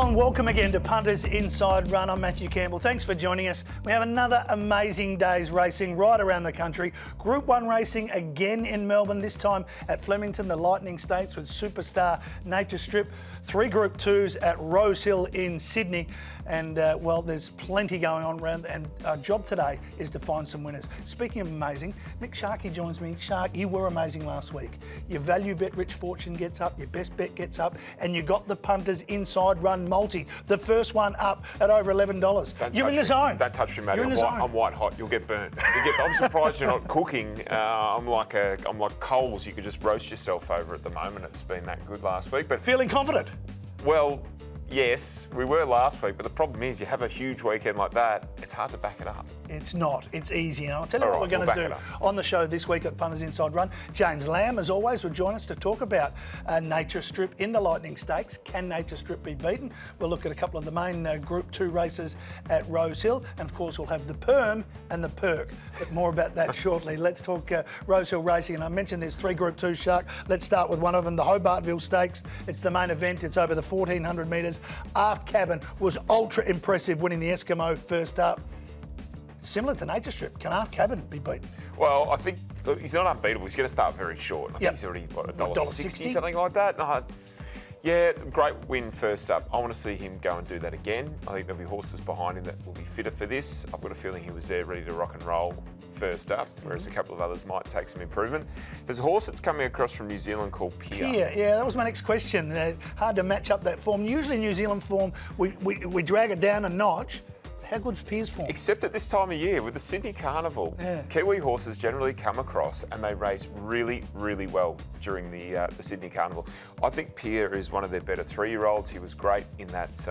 and welcome again to Punters Inside Run. I'm Matthew Campbell. Thanks for joining us. We have another amazing day's racing right around the country. Group 1 racing again in Melbourne, this time at Flemington, the Lightning Stakes with Superstar Nature Strip. 3 Group 2s at Rosehill in Sydney. And, well, there's plenty going on around, and our job today is to find some winners. Speaking of amazing, Mick Sharkie joins me. Shark, you were amazing last week. Your value bet Rich Fortune gets up, your best bet gets up, and you got the Punters Inside Run multi, the first one up at over $11. You're in the zone. Don't touch me, mate. I'm white hot. You'll get burnt. I'm surprised you're not cooking. I'm like coals. You could just roast yourself over at the moment. It's been that good last week. But feeling confident? Well, yes, we were last week, but the problem is you have a huge weekend like that, it's hard to back it up. It's not. It's easy. And I'll tell you what we're going to do on the show this week at Punters Inside Run. James Lamb, as always, will join us to talk about Nature Strip in the Lightning Stakes. Can Nature Strip be beaten? We'll look at a couple of the main Group 2 races at Rosehill. And, of course, we'll have the Perm and the Perk. But more about that shortly. Let's talk Rosehill racing. And I mentioned there's 3 Group 2 Shark. Let's start with one of them, the Hobartville Stakes. It's the main event. It's over the 1,400 metres. Aft Cabin was ultra impressive, winning the Eskimo first up. Similar to Nature Strip, can Aft Cabin be beaten? Well, I think he's not unbeatable. He's going to start very short. I think he's already, $1.60, something like that. No, yeah, great win first up. I want to see him go and do that again. I think there'll be horses behind him that will be fitter for this. I've got a feeling he was there ready to rock and roll first up, whereas a couple of others might take some improvement. There's a horse that's coming across from New Zealand called Pier. Yeah, that was my next question. Hard to match up that form. Usually New Zealand form, we drag it down a notch. How good's Pier's form? Except at this time of year with the Sydney Carnival. Yeah. Kiwi horses generally come across and they race really, really well during the Sydney Carnival. I think Pier is one of their better 3-year-olds. He was great in that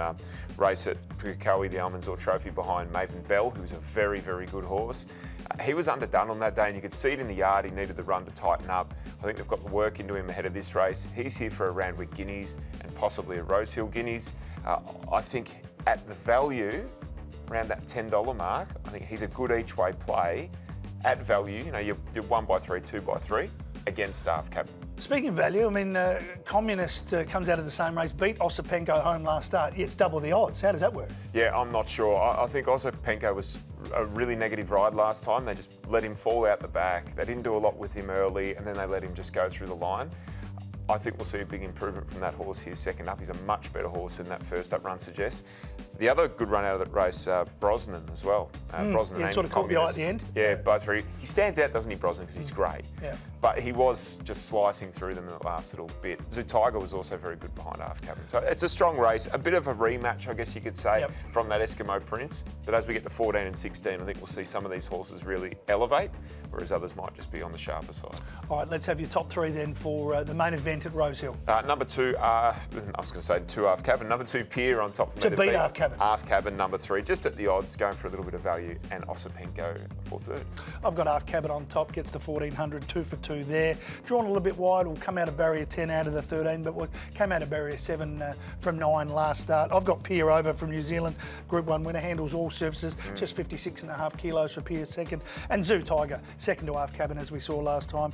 race at Pukekohe, the Almanzor Trophy, behind Maven Bell, who's a very, very good horse. He was underdone on that day, and you could see it in the yard. He needed the run to tighten up. I think they've got the work into him ahead of this race. He's here for a Randwick Guineas and possibly a Rosehill Guineas. I think at the value, around that $10 mark, I think he's a good each way play at value. You know, you're 1 by 3, 2 by 3 against Aft Cabin. Speaking of value, I mean, Communist comes out of the same race, beat Osipenko home last start. Yeah, it's double the odds. How does that work? Yeah, I'm not sure. I think Osipenko was a really negative ride last time. They just let him fall out the back. They didn't do a lot with him early, and then they let him just go through the line. I think we'll see a big improvement from that horse here second up. He's a much better horse than that first up run suggests. The other good run out of that race, Brosnan as well. Brosnan yeah, sort of caught the eye at the end. Yeah, both three. He stands out, doesn't he, Brosnan, because he's great. Yeah. But he was just slicing through them in the last little bit. Tiger was also very good behind Aft Cabin. So it's a strong race, a bit of a rematch, I guess you could say, from that Eskimo Prince. But as we get to 14 and 16, I think we'll see some of these horses really elevate, whereas others might just be on the sharper side. All right, let's have your top 3 then for the main event at Rosehill. Number 2, I was going to say 2 Aft Cabin. Number 2, Pier on top for me to beat Aft Cabin. Aft Cabin, number 3, just at the odds, going for a little bit of value, and Osipenko for third. I've got Aft Cabin on top, gets to 1,400, 2 for 2 there. Drawn a little bit wide, will come out of barrier 10 out of the 13, but came out of barrier 7 from 9 last start. I've got Pier over from New Zealand, Group 1 winner, handles all surfaces, just 56.5 kilos for Pier second. And Tiger, second to Aft Cabin, as we saw last time,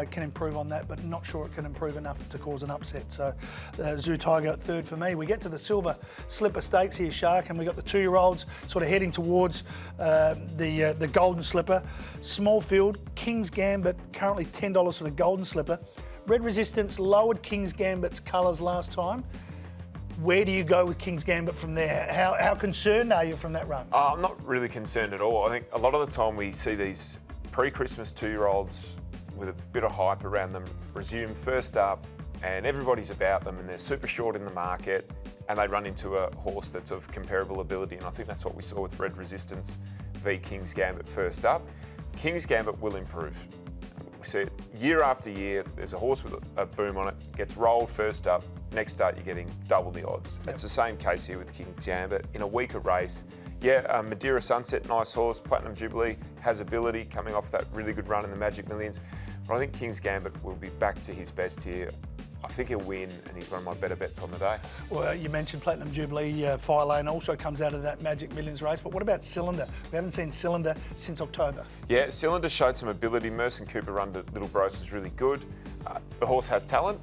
can improve on that, but not sure it can improve enough to cause an upset. So Tiger at third for me. We get to the Silver Slipper Stakes here, Shark, and we got the 2-year-olds sort of heading towards the Golden Slipper. Small field, King's Gambit, currently $10 for the Golden Slipper. Red Resistance lowered King's Gambit's colours last time. Where do you go with King's Gambit from there? How concerned are you from that run? I'm not really concerned at all. I think a lot of the time we see these pre-Christmas 2-year-olds with a bit of hype around them resume first up, and everybody's about them, and they're super short in the market, and they run into a horse that's of comparable ability. And I think that's what we saw with Red Resistance v King's Gambit first up. King's Gambit will improve. We see it year after year. There's a horse with a boom on it, gets rolled first up. Next start, you're getting double the odds. It's the same case here with King's Gambit. In a weaker race, Madeira Sunset, nice horse. Platinum Jubilee has ability coming off that really good run in the Magic Millions. But I think King's Gambit will be back to his best here. I think he'll win, and he's one of my better bets on the day. Well, you mentioned Platinum Jubilee. Fire Lane also comes out of that Magic Millions race. But what about Cylinder? We haven't seen Cylinder since October. Yeah, Cylinder showed some ability. Merson Cooper run to Little Bros was really good. The horse has talent.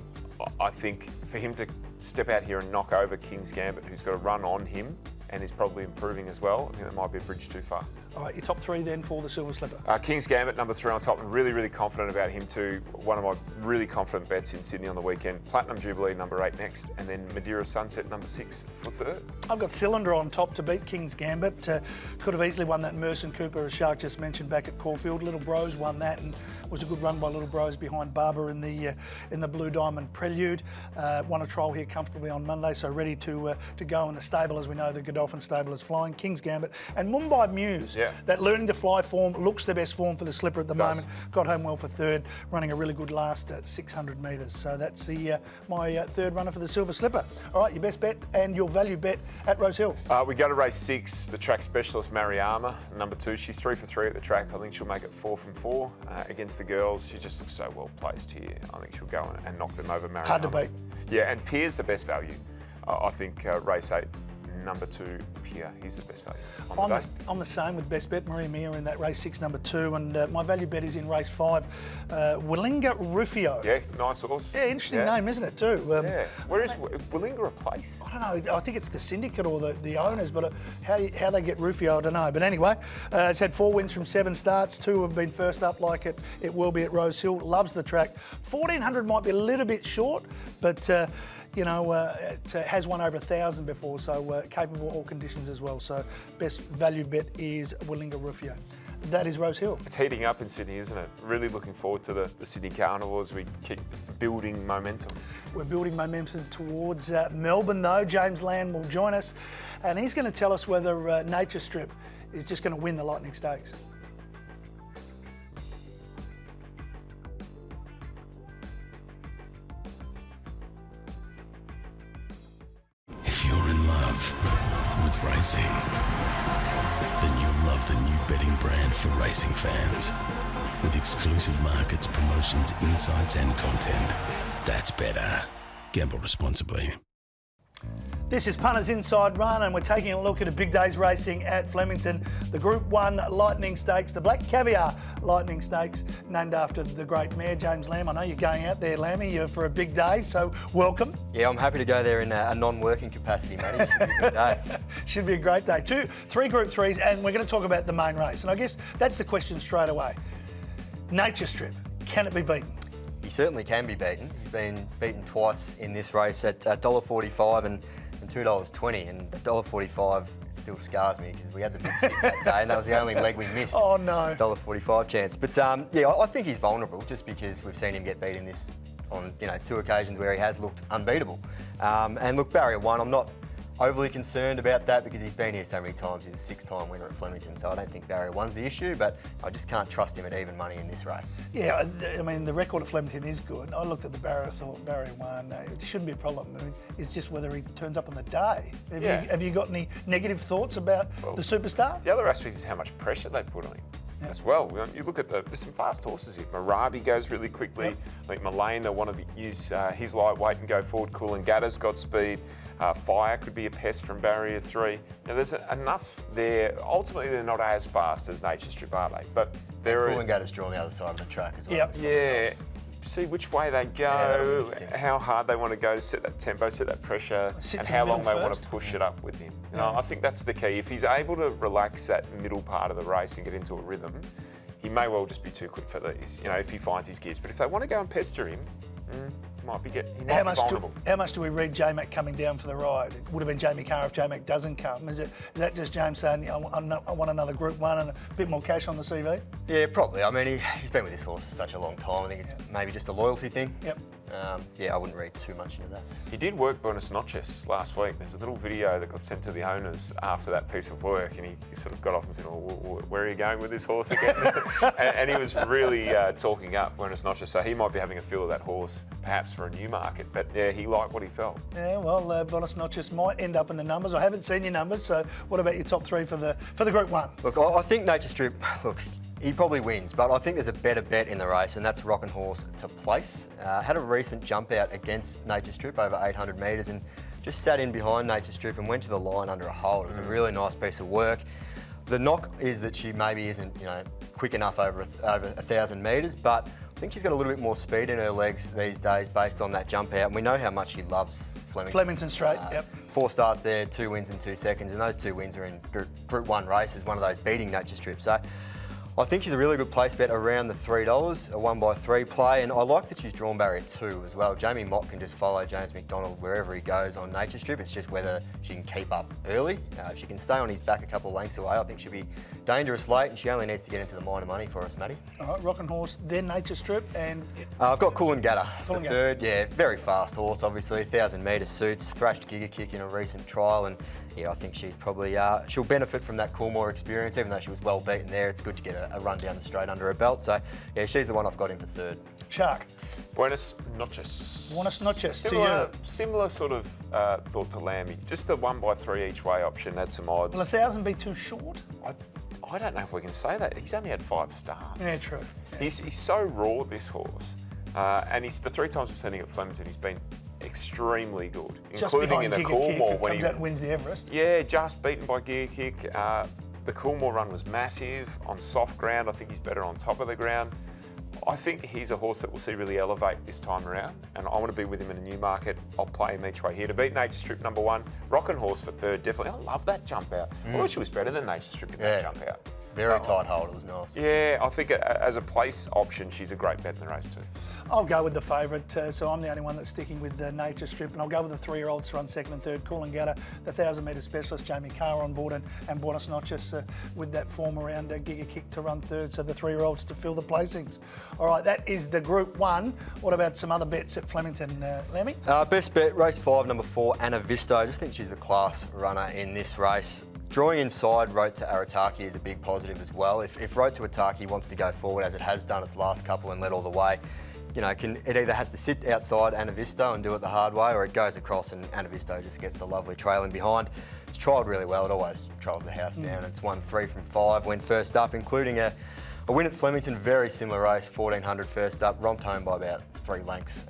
I think for him to step out here and knock over King's Gambit, who's got a run on him and is probably improving as well. I think that might be a bridge too far. All right, your top three then for the Silver Slipper. King's Gambit, number 3 on top, and really, really confident about him too. One of my really confident bets in Sydney on the weekend. Platinum Jubilee, number 8 next, and then Madeira Sunset, number 6 for third. I've got Cylinder on top to beat King's Gambit. Could have easily won that Merson Cooper, as Shark just mentioned, back at Caulfield. Little Bros won that, and was a good run by Little Bros behind Barber in the Blue Diamond Prelude. Won a trial here comfortably on Monday, so ready to go in the stable. As we know, the Godolphin stable is flying. King's Gambit and Mumbai Muse. Yeah. That learning to fly form looks the best form for the slipper at the moment. Got home well for third, running a really good last at 600 metres. So that's my third runner for the Silver Slipper. All right, your best bet and your value bet at Rosehill. We go to race 6, the track specialist Mariama, number 2. She's 3 for 3 at the track. I think she'll make it 4 from 4 against the girls. She just looks so well placed here. I think she'll go and knock them over. Mariama. Hard to beat. Yeah, and Pierre's the best value. I think race 8. Number 2, Pierre, he's the best value on the day. I'm the same with best bet, Maria Mia in that race 6, number 2, and my value bet is in race 5, Willinga Rufio. Yeah, nice horse. Yeah, interesting name, isn't it, too? Yeah. Where is Willinga a place? I don't know. I think it's the syndicate or the owners, but how they get Rufio, I don't know. But anyway, it's had 4 wins from 7 starts. 2 have been first up like it will be at Rosehill. Loves the track. 1400 might be a little bit short, but it has won over 1,000 before, so capable of all conditions as well. So best value bet is Willinga Rufio. That is Rosehill. It's heating up in Sydney, isn't it? Really looking forward to the Sydney Carnival as we keep building momentum. We're building momentum towards Melbourne, though. James Lamb will join us, and he's going to tell us whether Nature Strip is just going to win the Lightning Stakes. With racing, then you'll love the new betting brand for racing fans. With exclusive markets, promotions, insights and content. That's better. Gamble responsibly. This is Punters Inside Run, and we're taking a look at a big day's racing at Flemington. The Group 1 Lightning Stakes, the Black Caviar Lightning Stakes, named after the great Mayor, James Lamb. I know you're going out there, Lammy, for a big day, so welcome. Yeah, I'm happy to go there in a non-working capacity, Matty. It should be a good day. Should be a great day. 3 Group 3s, and we're going to talk about the main race. And I guess that's the question straight away. Nature Strip, can it be beaten? He certainly can be beaten. He's been beaten twice in this race at $1.45 and $2.20, and the $1.45 still scars me because we had the big 6 that day, and that was the only leg we missed. Oh no! $1.45 chance, but yeah, I think he's vulnerable just because we've seen him get beat in this on 2 occasions where he has looked unbeatable. And look, barrier 1, I'm not overly concerned about that because he's been here so many times. He's a 6-time winner at Flemington, so I don't think barrier 1's the issue, but I just can't trust him at even money in this race. Yeah, I mean, the record at Flemington is good. I looked at the barrier, thought barrier 1, it shouldn't be a problem. I mean, it's just whether he turns up on the day. Have you got any negative thoughts about the superstar? The other aspect is how much pressure they put on him. As well. You look at there's some fast horses here. Marabi goes really quickly. Yep. I think Mullane, they want to use his lightweight and go forward. Coolangatta's got speed. Fire could be a pest from barrier 3. There's enough there. Ultimately, they're not as fast as Nature Strip, are they? But they're Coolangatta's drawn the other side of the track as well. Yep. Yeah. See which way they go, how hard they want to go, set that tempo, set that pressure, and how long they want to push it up with him. I think that's the key. If he's able to relax that middle part of the race and get into a rhythm, he may well just be too quick for these, if he finds his gears. But if they want to go and pester him, he might be vulnerable. How much do we read J-Mac coming down for the ride? It would have been Jamie Carr if J-Mac doesn't come. Is that just James saying, I want another Group 1 and a bit more cash on the CV? Yeah, probably. I mean, he's been with this horse for such a long time. I think it's maybe just a loyalty thing. Yep. I wouldn't read too much into that. He did work Buenos Noches last week. There's a little video that got sent to the owners after that piece of work, and he sort of got off and said, where are you going with this horse again? and he was really talking up Buenos Noches, so he might be having a feel of that horse, perhaps for a new market. But yeah, he liked what he felt. Yeah, well, Buenos Noches might end up in the numbers. I haven't seen your numbers, so what about your top 3 for the Group 1? Look, I think Nature Strip, he probably wins, but I think there's a better bet in the race, and that's Rockin' Horse to place. Had a recent jump out against Nature Strip over 800 metres and just sat in behind Nature Strip and went to the line under a hold. It was a really nice piece of work. The knock is that she maybe isn't, quick enough over 1,000 metres, but I think she's got a little bit more speed in her legs these days based on that jump out. And we know how much she loves Flemington. Flemington straight, yep. 4 starts there, 2 wins in 2 seconds, and those 2 wins are in Group 1 races, one of those beating Nature Strip. So I think she's a really good place bet around the $3, a 1x3 play, and I like that she's drawn barrier 2 as well. Jamie Mott can just follow James McDonald wherever he goes on Nature Strip. It's just whether she can keep up early. If she can stay on his back a couple of lengths away, I think she'll be dangerous late, and she only needs to get into the minor money for us, Matty. All right, Rockin' Horse, then Nature Strip, and... I've got Coolangatta for Coolangatta. third. Yeah, very fast horse, obviously. 1,000 metre suits, thrashed Giga Kick in a recent trial, and yeah, I think she's probably, she'll benefit from that Coolmore experience, even though she was well beaten there. It's good to get a run down the straight under her belt. So yeah, she's the one I've got in for third. Shark. Buenos noches. Buenos noches to Similar, you. similar sort of thought to Lammy. Just the 1x3 each way option had some odds. Will 1,000 be too short? I don't know if we can say that. He's only had 5 starts. Yeah, true. Yeah. He's so raw, this horse. And he's the 3 times we've seen him at Flemington, he's been extremely good, Just including in a behind Giga Kick, Coolmore who when comes out and wins the Everest. Yeah, just beaten by Giga Kick. The Coolmore run was massive on soft ground. I think he's better on top of the ground. I think he's a horse that we'll see really elevate this time around, and I want to be with him in a new market. I'll play him each way here. To beat Nature Strip number 1, Rockin' Horse for third, definitely. I love that jump out. I thought she was better than Nature Strip in that jump out. Very tight hold, it was nice. Yeah, I think as a place option, she's a great bet in the race too. I'll go with the favourite, so I'm the only one that's sticking with the Nature Strip, and I'll go with the 3-year-olds to run second and third. Coolangatta, the 1,000 metre specialist, Jamie Carr on board, and Buenos Noches with that form around Giga Kick to run third, so the 3-year-olds to fill the placings. All right, that is the Group 1. What about some other bets at Flemington, Lammy? Best bet, race 5, number 4, Anna Visto. I just think she's the class runner in this race. Drawing inside Road to Arataki is a big positive as well. If Road to Arataki wants to go forward, as it has done its last couple and led all the way, you know, it either has to sit outside Anna Visto and do it the hard way, or it goes across and Anna Visto just gets the lovely trailing behind. It's trialled really well. It always trails the house down. It's won 3 from 5, went first up, including a win at Flemington, very similar race, 1,400 first up, romped home by about 3 lengths.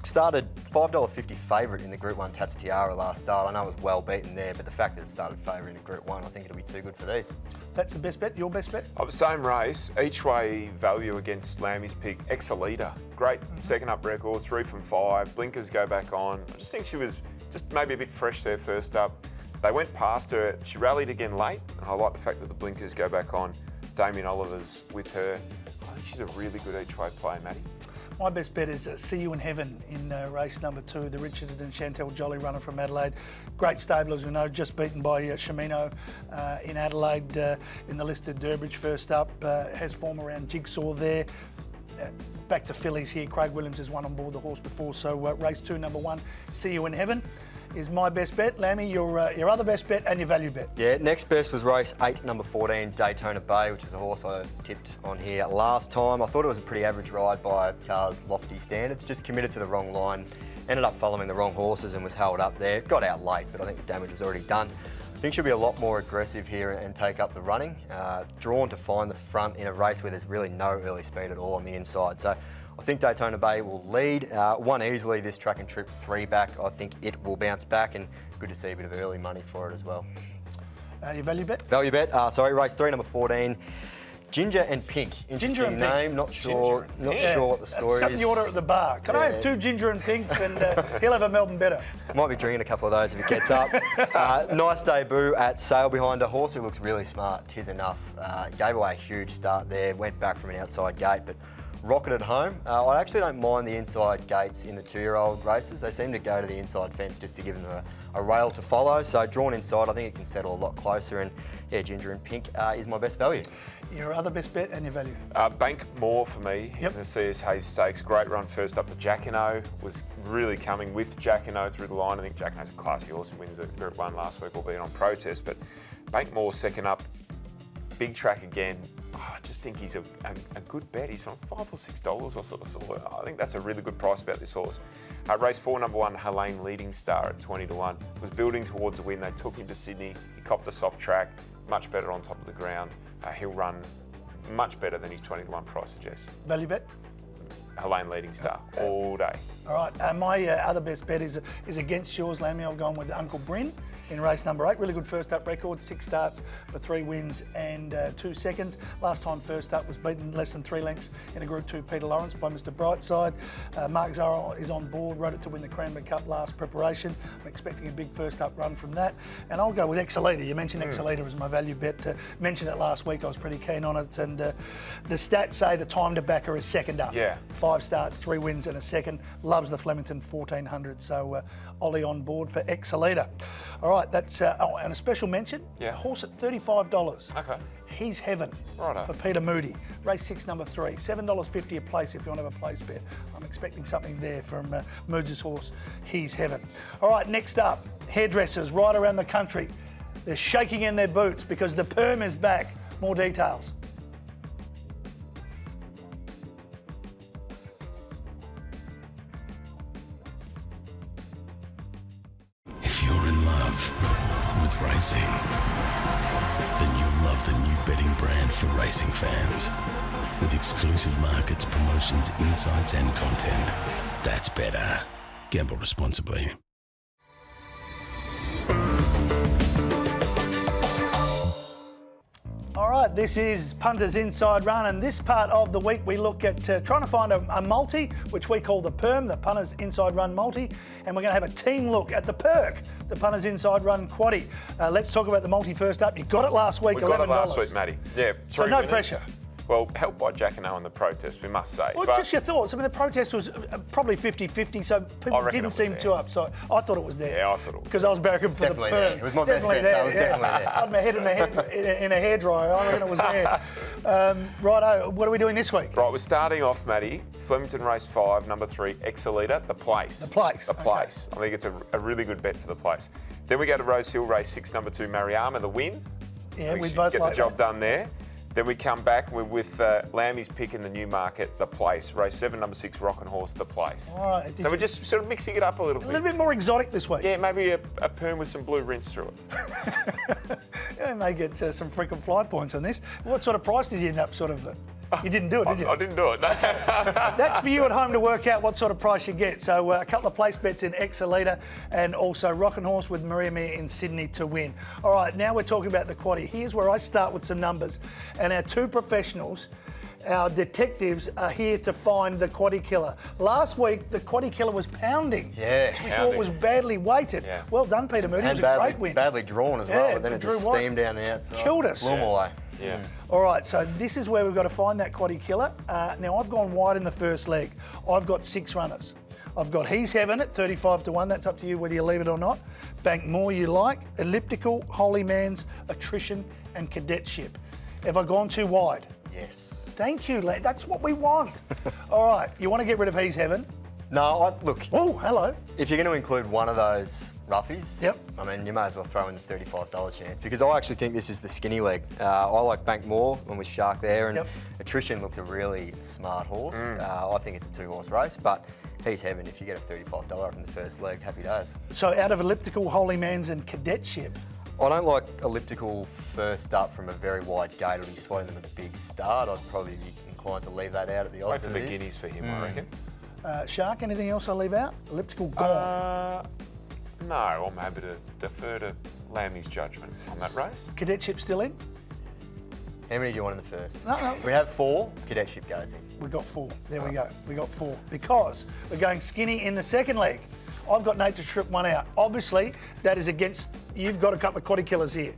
Started $5.50 favourite in the Group 1 Tats Tiara last start. I know it was well beaten there, but the fact that it started favourite in Group 1, I think it'll be too good for these. That's the best bet, your best bet? Of the same race, each way value against Lammy's pick, Exalita. Great second up record, 3 from 5, blinkers go back on. I just think she was just maybe a bit fresh there first up. They went past her, she rallied again late, and I like the fact that the blinkers go back on. Damien Oliver's with her. I think she's a really good each way play, Matty. My best bet is See You in Heaven in race number 2, the Richard and Chantel Jolly runner from Adelaide. Great stable, as we know, just beaten by Shimino in Adelaide in the listed Durbridge first up. Has form around Jigsaw there. Back to fillies here. Craig Williams has won on board the horse before, so race 2, number 1, See You in Heaven is my best bet. Lammy, your other best bet and your value bet. Yeah, next best was race 8, number 14, Daytona Bay, which is a horse I tipped on here last time. I thought it was a pretty average ride by Carr's lofty standards, just committed to the wrong line, ended up following the wrong horses and was held up there. Got out late, but I think the damage was already done. I think she'll be a lot more aggressive here and take up the running. Drawn to find the front in a race where there's really no early speed at all on the inside. So I think Daytona Bay will lead. Won easily this track and trip 3 back. I think it will bounce back, and good to see a bit of early money for it as well. Your value bet? Value bet, race 3, number 14. Ginger and Pink. Interesting Ginger and name. Pink. Not sure what the story Something is. you order at the bar. Can I have 2 Ginger and Pinks, and he'll have a Melbourne better. Might be drinking a couple of those if it gets up. Nice debut at Sale behind a horse who looks really smart. Tis Enough. Gave away a huge start there. Went back from an outside gate, but rocketed home. I actually don't mind the inside gates in the 2-year-old races. They seem to go to the inside fence just to give them a rail to follow. So drawn inside, I think it can settle a lot closer. And yeah, Ginger and Pink is my best value. Your other best bet and your value? Bank More for me in the CS Hayes Stakes. Great run first up to Jacquino. Was really coming with Jacquino through the line. I think Jacquino's a classy horse and wins at Group 1 last week, albeit on protest. But Bank More second up. Big track again. I just think he's a good bet. He's from $5 or $6. I sort of saw it. I think that's a really good price about this horse. Race 4, number 1, Helene Leading Star at 20 to 1. Was building towards a win. They took him to Sydney. He copped a soft track, much better on top of the ground. He'll run much better than his 20 to 1 price suggests. Value bet? Helene Leading Star all day. All right, my other best bet is against yours, Lammy. I've gone with Uncle Bryn in race number 8. Really good first up record, 6 starts for 3 wins and 2 seconds. Last time first up was beaten less than 3 lengths in a Group 2 Peter Lawrence by Mr. Brightside. Mark Zara is on board, rode it to win the Cranbourne Cup last preparation. I'm expecting a big first up run from that. And I'll go with Exalita. You mentioned Exalita as my value bet. Mentioned it last week, I was pretty keen on it. And the stats say the time to back her is second up. Yeah. 5 starts, 3 wins and a second. Loves the Flemington 1400. So Ollie on board for Exalita. All right, that's and a special mention. Yeah. Horse at $35. Okay. He's Heaven Righto. for Peter Moody. Race 6, number 3. $7.50 a place if you want to have a place bet. I'm expecting something there from Moods' horse. He's Heaven. All right, next up, hairdressers right around the country. They're shaking in their boots because the perm is back. More details. If you're in love with racing, then you'll love the new betting brand for racing fans. With exclusive markets, promotions, insights and content. That's better. Gamble responsibly. All right, this is Punters Inside Run, and this part of the week we look at trying to find a multi, which we call the Perm, the Punters Inside Run multi, and we're going to have a team look at the Perk, the Punters Inside Run quaddie. Let's talk about the multi first up. You got it last week, We $11. got it last week, Matty. Yeah, So 3 no winners. pressure. Well, helped by Jack and O in the protest, we must say. Well, but just your thoughts. I mean, the protest was probably 50-50, so people reckon it didn't was seem there. too upset. I thought it was there. Yeah, I thought it was because I was barracking for Definitely the there. Perm. It was my best bet, so it was definitely there. I had my head in a hairdryer. I reckon it was there. Righto, what are we doing this week? Right, we're starting off, Matty. Flemington Race 5, number 3, Exalita, the place. The place, The okay. place. I think it's a really good bet for the place. Then we go to Rosehill, Race 6, number 2, Mariama, the win. Yeah, I think we she both get like the job that. done there. Then we come back with Lammy's pick in the new market, the place. Race 7, number 6, Rockin' Horse, the place. All right. So we're just sort of mixing it up a little A little bit. bit more exotic this week. Yeah, maybe a perm with some blue rinse through it. Yeah, we may get some frequent fly points on this. What sort of price did you end up sort of... You didn't do it, did you? I didn't do it. That's for you at home to work out what sort of price you get. So a couple of place bets in Exalita and also Rockin' Horse with Maria Mia in Sydney to win. All right, now we're talking about the quaddie. Here's where I start with some numbers. And our 2 professionals, our detectives, are here to find the quaddie killer. Last week, the quaddie killer was pounding. Yeah. Which we thought was badly weighted. Yeah. Well done, Peter Moody. It was And a great win. badly drawn as well, Yeah, and then it drew just wide. steamed down the outside. Killed us. Blew them away. Yeah. All right, so this is where we've got to find that quaddie killer. Now, I've gone wide in the first leg. I've got 6 runners. I've got He's Heaven at 35 to 1. That's up to you whether you leave it or not. Bank More You Like, Elliptical, Holy Man's, Attrition and Cadetship. Have I gone too wide? Yes. Thank you, lad. That's what we want. All right, you want to get rid of He's Heaven? No, look, Oh, hello. if you're going to include one of those roughies, Yep. I mean, you may as well throw in the $35 chance because I actually think this is the skinny leg. I like Bank More when we Shark there, and Yep. Attrition looks a really smart horse. I think it's a 2-horse race, but He's Heaven. If you get a $35 from the first leg, happy days. So out of Elliptical, Holy Man's and Cadetship, I don't like Elliptical first up from a very wide gate. It'll be swatting them at a big start. I'd probably be inclined to leave that out at the odds Wait for of the this. guineas for him, I reckon. Shark, anything else I'll leave out? Elliptical gone. No, I'm happy to defer to Lammy's judgment on that race. Cadetship still in? How many do you want in the first? No. We have 4. Cadetship goes in. We got 4. There we go. We got 4. Because we're going skinny in the second leg. I've got Nate to strip one out. Obviously, that is against... You've got a couple of quaddie killers here.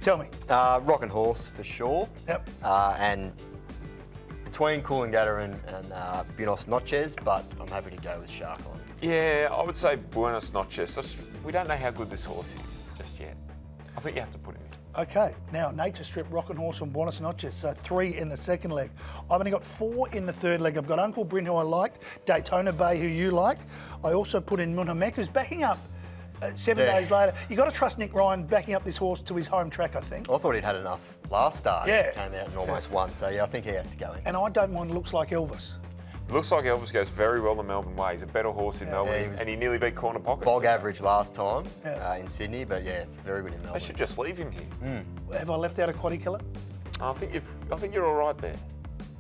Tell me. Rockin' Horse for sure. Yep. And between Coolangatta and Buenos Noches, but I'm happy to go with Shark on. Yeah, I would say Buenos Noches. We don't know how good this horse is just yet. I think you have to put him in. Okay, now Nature Strip, Rockin' Horse and Buenos Noches. So 3 in the second leg. I've only got 4 in the third leg. I've got Uncle Bryn, who I liked, Daytona Bay, who you like. I also put in Muhamek, who's backing up 7 Yeah. days later. You got to trust Nick Ryan backing up this horse to his home track, I think. I thought he'd had enough last start. Yeah. Came out and almost won, so yeah, I think he has to go in. And I don't mind Looks Like Elvis. It looks like Elvis goes very well the Melbourne way. He's a better horse in Melbourne, Yeah, he was- and he nearly beat Corner Pocket. Bog average last time Yeah. in Sydney, but yeah, very good in They Melbourne. should just leave him here. Have I left out a quaddie killer? I think you're all right there.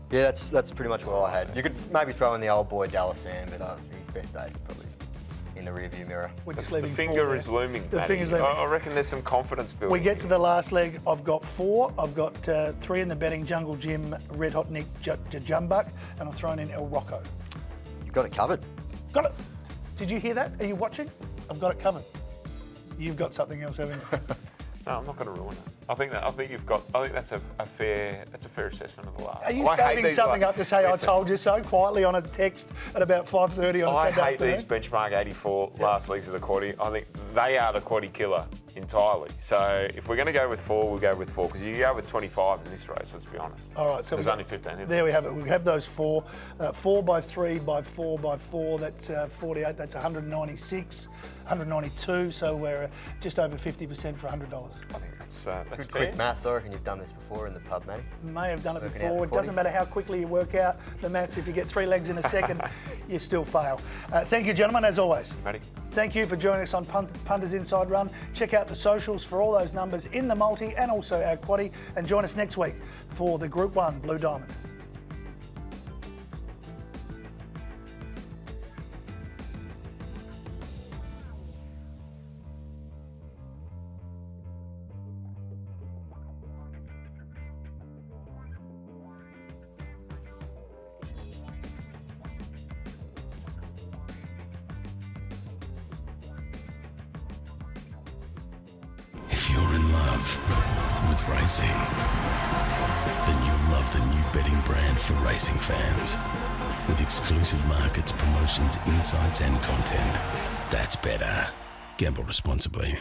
Yeah, that's pretty much what I had. You could maybe throw in the old boy Dallasam, but his best days are probably in the rearview mirror. We're just The leaving finger four is there. looming. The Matty. finger's looming. I reckon there's some confidence building. We get to the last leg. I've got 4. I've got 3 in the betting: Jungle Jim, Red Hot Nick, Jumbuck, and I've thrown in El Rocco. You've got it covered. Got it. Did you hear that? Are you watching? I've got it covered. You've got something else, haven't you? No, I'm not going to ruin it. I think that's a fair assessment of the last. Are you I hate saving these, something like- up to say Listen, I told you so quietly on a text at about 5:30 on a I Saturday hate afternoon? these benchmark 84 last legs of the quaddie. I think they are the quaddie killer entirely. So if we're going to go with 4, we'll go with 4 because you go with 25 in this race. Let's be honest. All right, so there's only 15. Isn't There we have it. We have those 4. 4 by 3 by 4 by 4. That's 48. That's 196, 192. So we're just over 50% for $100. I think that's Good fair. quick maths. I reckon you've done this before in the pub, Matty. May have done it Working out before. the It doesn't quaddie. matter how quickly you work out the maths. If you get 3 legs in a second, you still fail. Thank you, gentlemen, as always. Matty. Thank you for joining us on Punters Inside Run. Check out the socials for all those numbers in the multi and also our quaddie. And join us next week for the Group 1 Blue Diamond. If you're in love with racing, then you'll love the new betting brand for racing fans. With exclusive markets, promotions, insights and content. That's BETR. Gamble responsibly.